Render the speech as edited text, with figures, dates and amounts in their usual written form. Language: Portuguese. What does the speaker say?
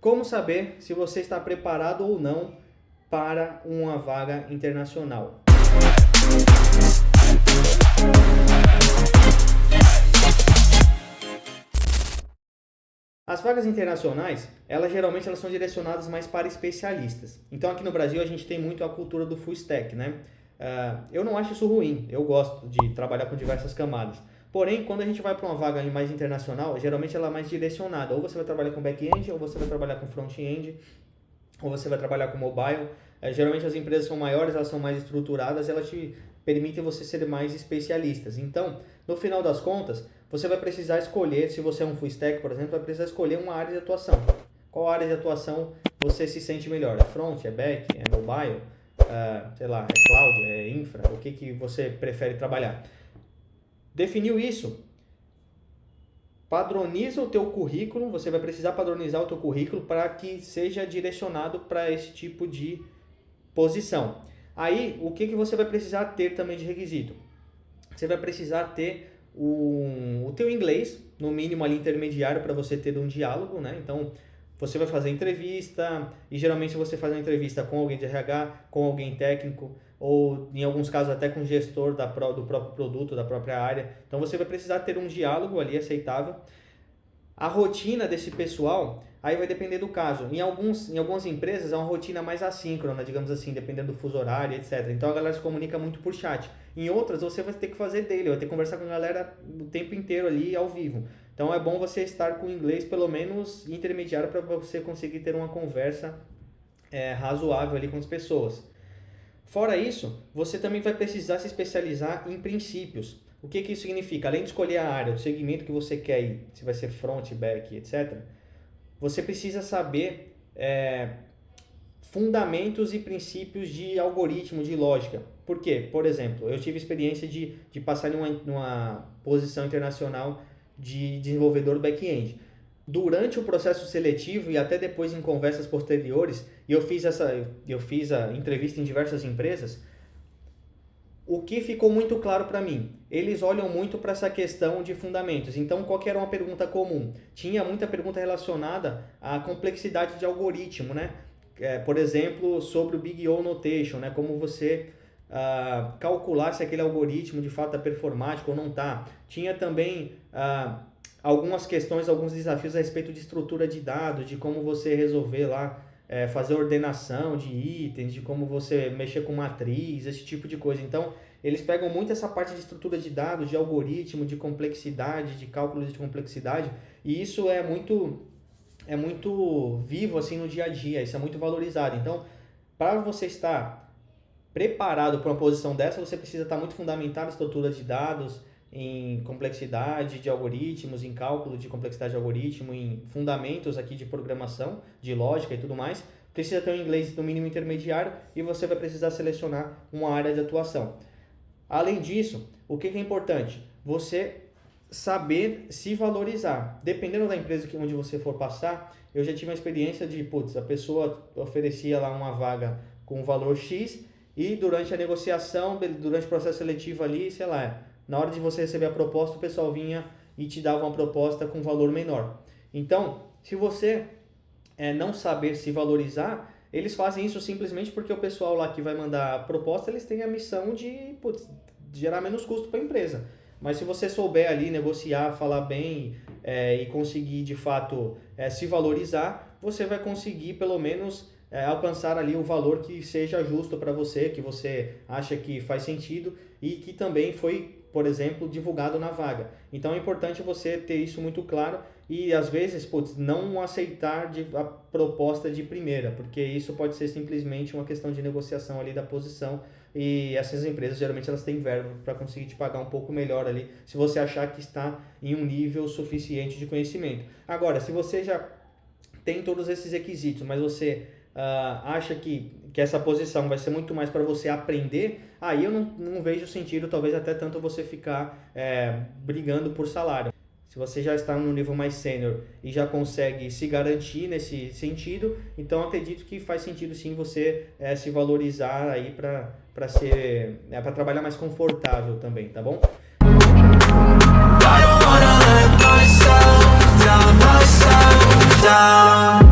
Como saber se você está preparado ou não para uma vaga internacional? As vagas internacionais, geralmente são direcionadas mais para especialistas. Então aqui no Brasil a gente tem muito a cultura do full stack, né? Eu não acho isso ruim, eu gosto de trabalhar com diversas camadas. Porém, quando a gente vai para uma vaga mais internacional, geralmente ela é mais direcionada. Ou você vai trabalhar com back-end, ou você vai trabalhar com front-end, ou você vai trabalhar com mobile. Geralmente as empresas são maiores, elas são mais estruturadas, elas te permitem você ser mais especialistas. Então, no final das contas, você vai precisar escolher, se você é um full stack, por exemplo, vai precisar escolher uma área de atuação. Qual área de atuação você se sente melhor? É front, é back, é mobile, sei lá, é cloud, é infra? O que você prefere trabalhar? Definiu isso? Padroniza o teu currículo, você vai precisar padronizar o teu currículo para que seja direcionado para esse tipo de posição. Aí, o que você vai precisar ter também de requisito? Você vai precisar ter o teu inglês, no mínimo ali intermediário, para você ter um diálogo, né? Então, você vai fazer entrevista, e geralmente você faz uma entrevista com alguém de RH, com alguém técnico, ou em alguns casos até com o gestor do próprio produto, da própria área. Então, você vai precisar ter um diálogo ali aceitável. A rotina desse pessoal, aí vai depender do caso. Em algumas empresas é uma rotina mais assíncrona, digamos assim, dependendo do fuso horário, etc. Então a galera se comunica muito por chat. Em outras você vai ter que fazer daily, vai ter que conversar com a galera o tempo inteiro ali ao vivo. Então é bom você estar com o inglês pelo menos intermediário para você conseguir ter uma conversa razoável ali com as pessoas. Fora isso, você também vai precisar se especializar em princípios. O que isso significa? Além de escolher a área, o segmento que você quer ir, se vai ser front, back, etc., você precisa saber fundamentos e princípios de algoritmo, de lógica. Por quê? Por exemplo, eu tive experiência de passar numa posição internacional de desenvolvedor back-end. Durante o processo seletivo e até depois em conversas posteriores, eu fiz a entrevista em diversas empresas. O que ficou muito claro para mim? Eles olham muito para essa questão de fundamentos. Então, qual que era uma pergunta comum? Tinha muita pergunta relacionada à complexidade de algoritmo, né? Por exemplo, sobre o Big O Notation, né? Como você calcular se aquele algoritmo de fato é performático ou não está. Tinha também algumas questões, alguns desafios a respeito de estrutura de dados, de como você resolver lá, fazer ordenação de itens, de como você mexer com matriz, esse tipo de coisa. Então, eles pegam muito essa parte de estrutura de dados, de algoritmo, de complexidade, de cálculo de complexidade, e isso é muito vivo assim no dia a dia, isso é muito valorizado. Então, para você estar preparado para uma posição dessa, você precisa estar muito fundamentado em estrutura de dados, em complexidade de algoritmos, em cálculo de complexidade de algoritmo, em fundamentos aqui de programação, de lógica e tudo mais. Precisa ter um inglês no mínimo intermediário e você vai precisar selecionar uma área de atuação. Além disso, o que é importante? Você saber se valorizar. Dependendo da empresa onde você for passar, eu já tive uma experiência de, a pessoa oferecia lá uma vaga com um valor X e durante a negociação, durante o processo seletivo ali, sei lá, na hora de você receber a proposta, o pessoal vinha e te dava uma proposta com valor menor. Então, se você não saber se valorizar, eles fazem isso simplesmente porque o pessoal lá que vai mandar a proposta, eles têm a missão de gerar menos custo para a empresa. Mas se você souber ali negociar, falar bem e conseguir de fato se valorizar, você vai conseguir pelo menos alcançar ali o valor que seja justo para você, que você acha que faz sentido e que também foi, por exemplo, divulgado na vaga. Então é importante você ter isso muito claro e às vezes não aceitar a proposta de primeira, porque isso pode ser simplesmente uma questão de negociação ali da posição e essas empresas geralmente elas têm verba para conseguir te pagar um pouco melhor ali, se você achar que está em um nível suficiente de conhecimento. Agora, se você já tem todos esses requisitos, mas você acha que essa posição vai ser muito mais para você aprender, aí eu não vejo sentido, talvez até tanto você ficar brigando por salário. Se você já está no nível mais sênior e já consegue se garantir nesse sentido, então acredito que faz sentido sim você se valorizar aí para trabalhar mais confortável também, tá bom? I don't wanna let myself down.